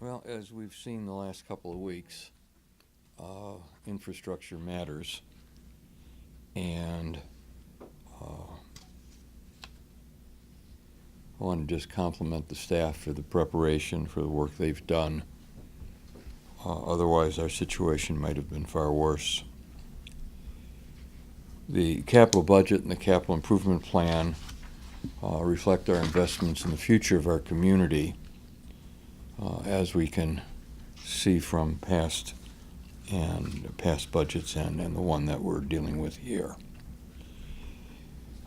Well, as we've seen the last couple of weeks, infrastructure matters, and I want to just compliment the staff for the preparation, for the work they've done. Otherwise, our situation might have been far worse. The capital budget and the capital improvement plan reflect our investments in the future of our community, as we can see from past budgets and the one that we're dealing with here.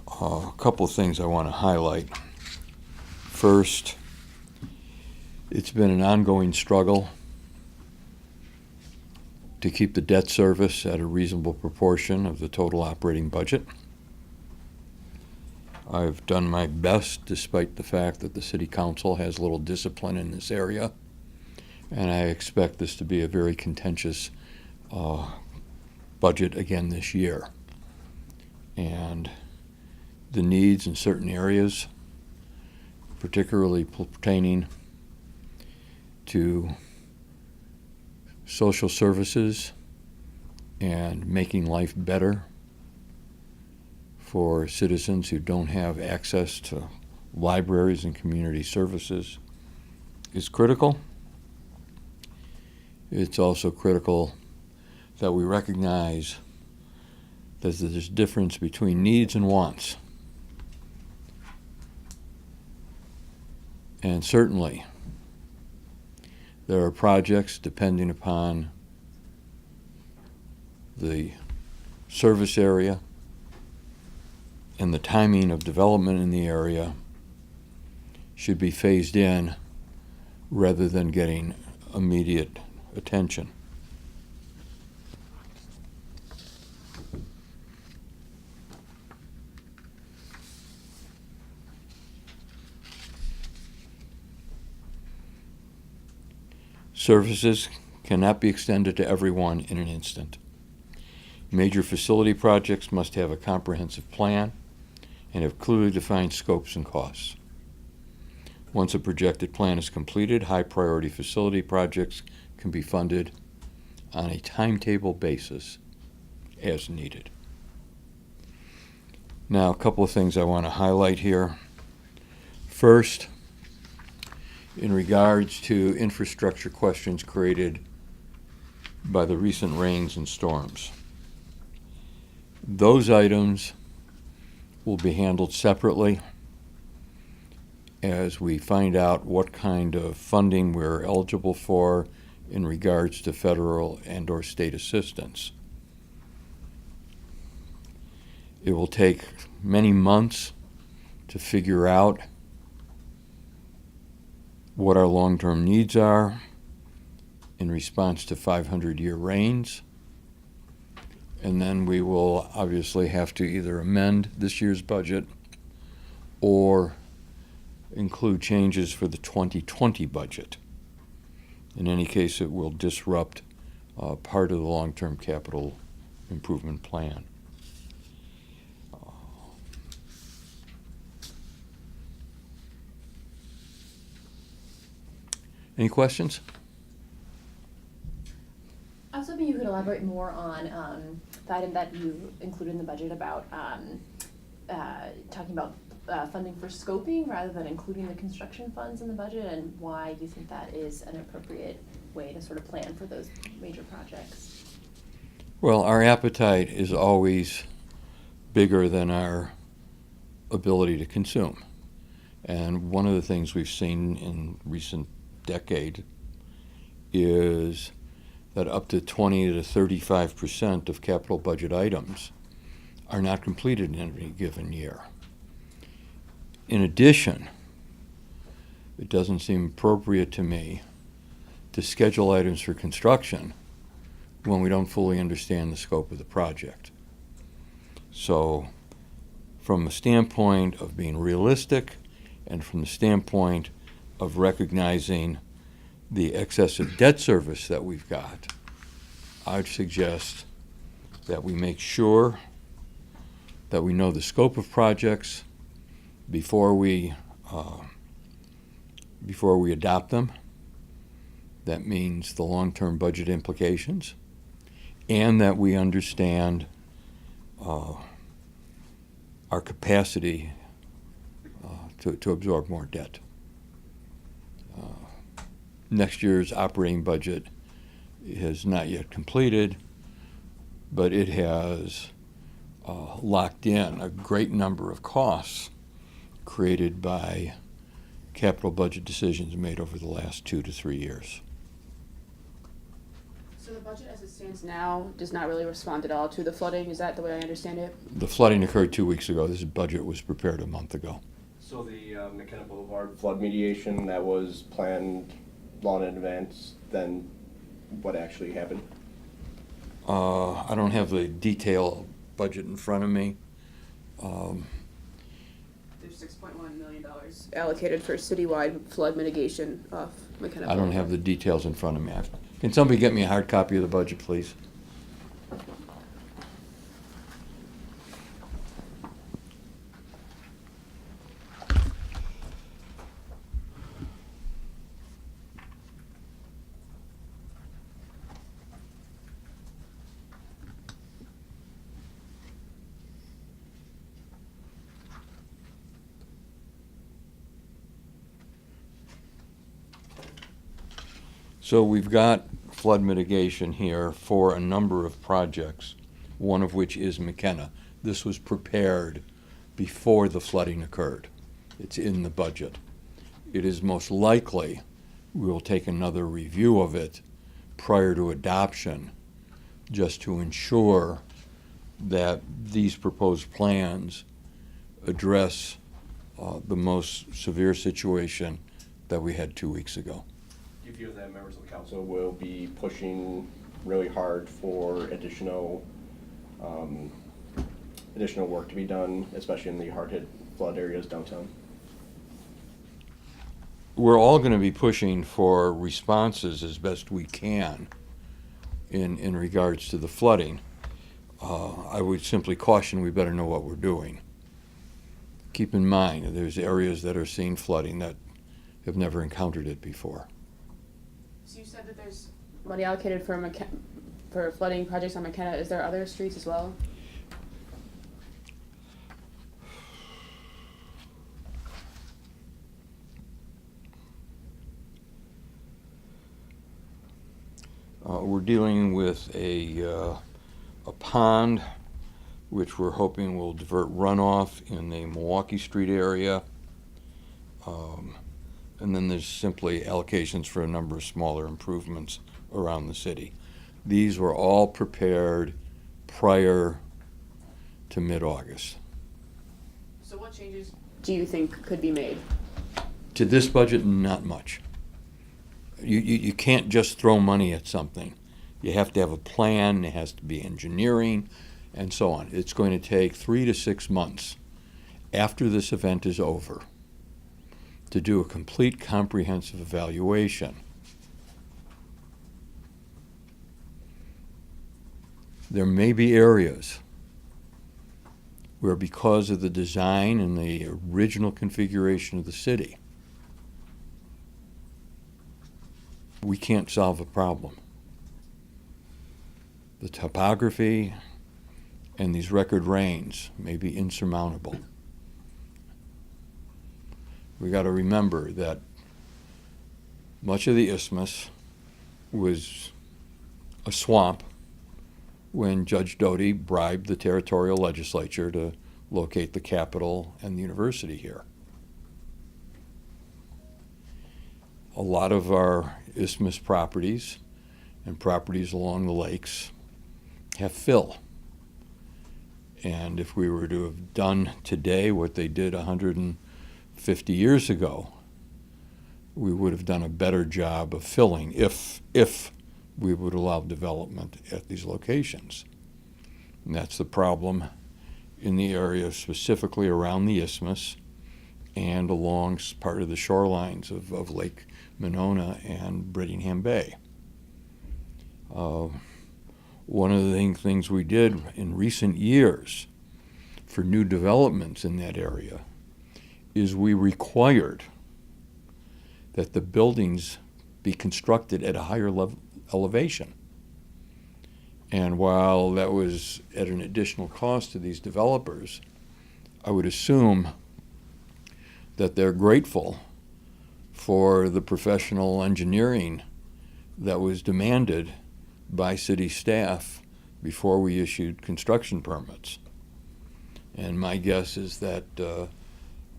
A couple of things I want to highlight. First, it's been an ongoing struggle to keep the debt service at a reasonable proportion of the total operating budget. I've done my best despite the fact that the City Council has little discipline in this area, and I expect this to be a very contentious budget again this year. And the needs in certain areas, particularly pertaining to social services and making life better for citizens who don't have access to libraries and community services, is critical. It's also critical that we recognize that there's a difference between needs and wants. And certainly, there are projects depending upon the service area and the timing of development in the area should be phased in rather than getting immediate attention. Services cannot be extended to everyone in an instant. Major facility projects must have a comprehensive plan and have clearly defined scopes and costs. Once a projected plan is completed, high-priority facility projects can be funded on a timetable basis as needed. Now, a couple of things I want to highlight here. First, in regards to infrastructure questions created by the recent rains and storms. Those items will be handled separately as we find out what kind of funding we're eligible for in regards to federal and/or state assistance. It will take many months to figure out what our long-term needs are in response to 500-year rains. And then we will obviously have to either amend this year's budget or include changes for the 2020 budget. In any case, it will disrupt part of the long-term capital improvement plan. Any questions? I was hoping you could elaborate more on the item that you included in the budget about talking about funding for scoping rather than including the construction funds in the budget, and why you think that is an appropriate way to sort of plan for those major projects. Well, our appetite is always bigger than our ability to consume. And one of the things we've seen in recent decade is that up to 20 to 35% of capital budget items are not completed in any given year. In addition, it doesn't seem appropriate to me to schedule items for construction when we don't fully understand the scope of the project. So, from a standpoint of being realistic and from the standpoint of recognizing the excessive debt service that we've got, I'd suggest that we make sure that we know the scope of projects before we adopt them, That means the long-term budget implications, and that we understand our capacity to absorb more debt. Next year's operating budget is not yet completed, but it has locked in a great number of costs created by capital budget decisions made over the last 2 to 3 years. So the budget as it stands now does not really respond at all to the flooding, is that the way I understand it? The flooding occurred 2 weeks ago. This budget was prepared a month ago. So the McKenna Boulevard flood mediation that was planned long in advance, then what actually happened? I don't have the detailed budget in front of me. There's $6.1 million allocated for citywide flood mitigation off McKenna I don't have the details in front of me. Can somebody get me a hard copy of the budget, please? So we've got flood mitigation here for a number of projects, one of which is McKenna. This was prepared before the flooding occurred. It's in the budget. It is most likely we will take another review of it prior to adoption, just to ensure that these proposed plans address the most severe situation that we had 2 weeks ago. Do you feel that members of the council will be pushing really hard for additional work to be done, especially in the hard-hit flood areas downtown? We're all going to be pushing for responses as best we can in regards to the flooding. I would simply caution we better know what we're doing. Keep in mind, there's areas that are seeing flooding that have never encountered it before. So you said that there's money allocated for flooding projects on McKenna. Is there other streets as well? We're dealing with a pond, which we're hoping will divert runoff in the Milwaukee Street area. And then there's simply allocations for a number of smaller improvements around the city. These were all prepared prior to mid-August. So what changes do you think could be made? To this budget, not much. You can't just throw money at something. You have to have a plan, there has to be engineering, and so on. It's going to take 3 to 6 months after this event is over to do a complete comprehensive evaluation. There may be areas where, because of the design and the original configuration of the city, we can't solve a problem. The topography and these record rains may be insurmountable. We got to remember that much of the isthmus was a swamp when Judge Doty bribed the territorial legislature to locate the Capitol and the university here. A lot of our isthmus properties and properties along the lakes have fill. And if we were to have done today what they did 150 years ago, we would have done a better job of filling if we would allow development at these locations. And that's the problem in the area specifically around the isthmus and along part of the shorelines of Lake Monona and Brittingham Bay. One of the things we did in recent years for new developments in that area is we required that the buildings be constructed at a higher elevation. And while that was at an additional cost to these developers, I would assume that they're grateful for the professional engineering that was demanded by city staff before we issued construction permits. And my guess is that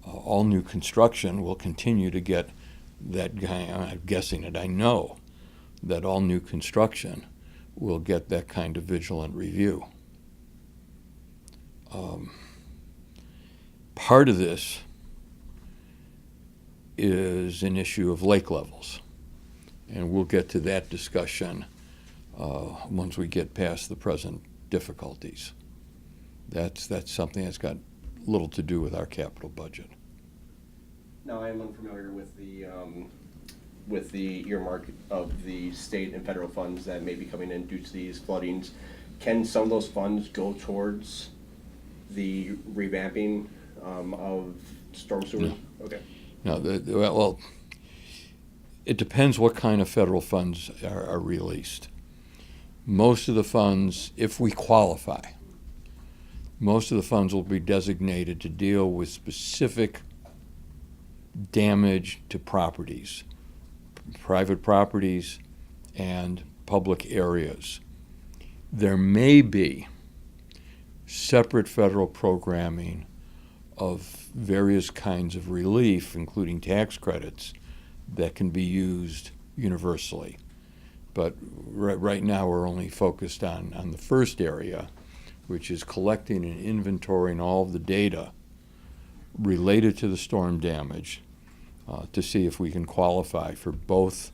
all new construction will continue to get that guy. I'm guessing it. I know that all new construction will get that kind of vigilant review. Part of this is an issue of lake levels, and we'll get to that discussion once we get past the present difficulties. That's something that's got little to do with our capital budget. Now, I am unfamiliar with the earmark of the state and federal funds that may be coming in due to these floodings. Can some of those funds go towards the revamping of storm sewers? No. Okay. No, well, it depends what kind of federal funds are released. Most of the funds, if we qualify, most of the funds will be designated to deal with specific damage to properties, private properties and public areas. There may be separate federal programming of various kinds of relief, including tax credits, that can be used universally. But right now we're only focused on the first area, which is collecting and inventorying all of the data related to the storm damage to see if we can qualify for both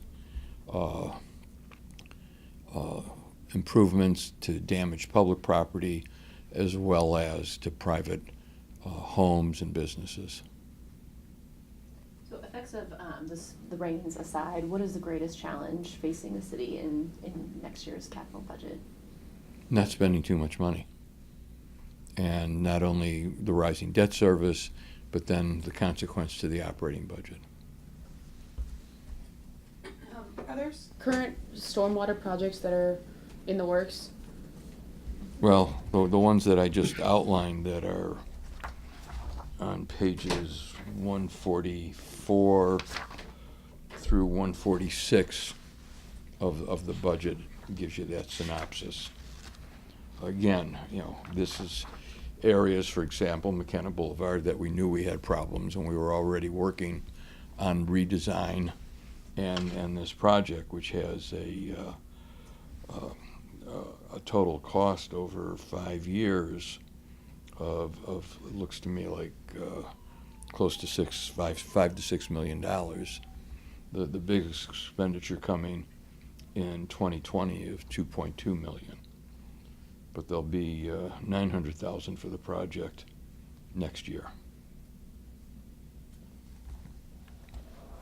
improvements to damaged public property as well as to private homes and businesses. So effects of the rains aside, what is the greatest challenge facing the city in next year's capital budget? Not spending too much money. And not only the rising debt service, but then the consequence to the operating budget. Are there current stormwater projects that are in the works? Well, the ones that I just outlined that are on pages 144 through 146 of the budget gives you that synopsis. Again, this is areas, for example, McKenna Boulevard, that we knew we had problems, and we were already working on redesign and this project, which has a total cost over 5 years of it looks to me like close to $5 to $6 million. The biggest expenditure coming in 2020 of $2.2 million. But there'll be $900,000 for the project next year.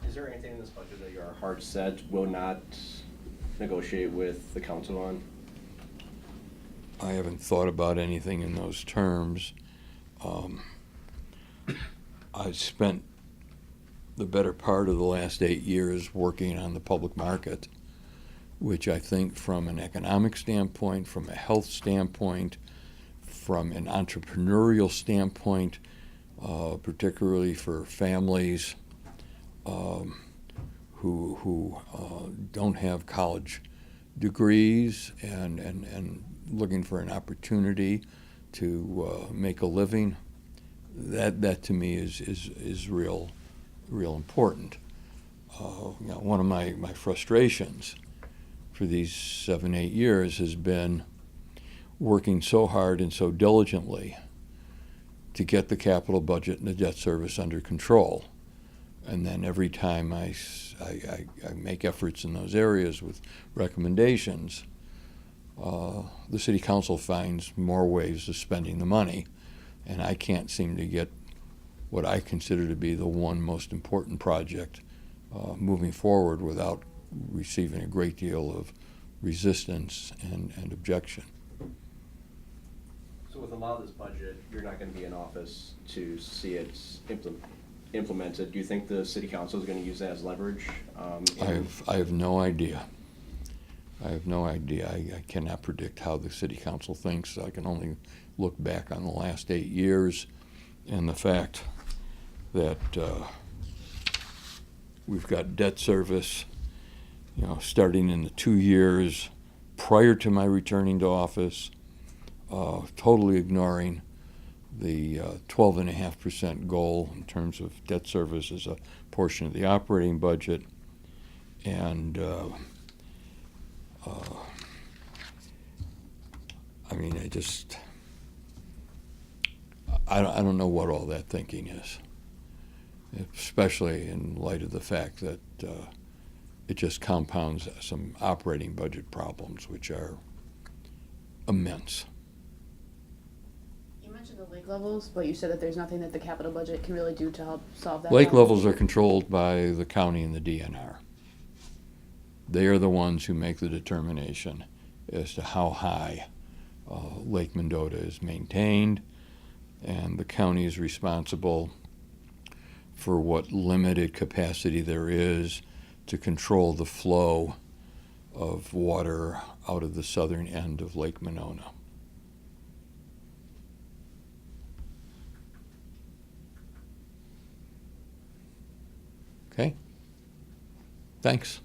Is there anything in this budget that you are hard set, will not negotiate with the council on? I haven't thought about anything in those terms. I spent the better part of the last 8 years working on the public market, which I think from an economic standpoint, from a health standpoint, from an entrepreneurial standpoint, particularly for families who don't have college degrees and looking for an opportunity to make a living, that to me is real important. One of my frustrations for these 7-8 years has been working so hard and so diligently to get the capital budget and the debt service under control. And then every time I make efforts in those areas with recommendations, the city council finds more ways of spending the money, and I can't seem to get what I consider to be the one most important project moving forward without receiving a great deal of resistance and objection. So with a lot of this budget, you're not going to be in office to see it implemented, do you think the city council is gonna use that as leverage? I have no idea. I have no idea. I cannot predict how the city council thinks. I can only look back on the last 8 years and the fact that we've got debt service, starting in the 2 years prior to my returning to office, totally ignoring the 12.5% goal in terms of debt service as a portion of the operating budget. And I don't know what all that thinking is, especially in light of the fact that it just compounds some operating budget problems, which are immense. You mentioned the lake levels, but you said that there's nothing that the capital budget can really do to help solve that Lake problem. levels are controlled by the county and the DNR. They are the ones who make the determination as to how high Lake Mendota is maintained, and the county is responsible for what limited capacity there is to control the flow of water out of the southern end of Lake Monona. Okay? Thanks.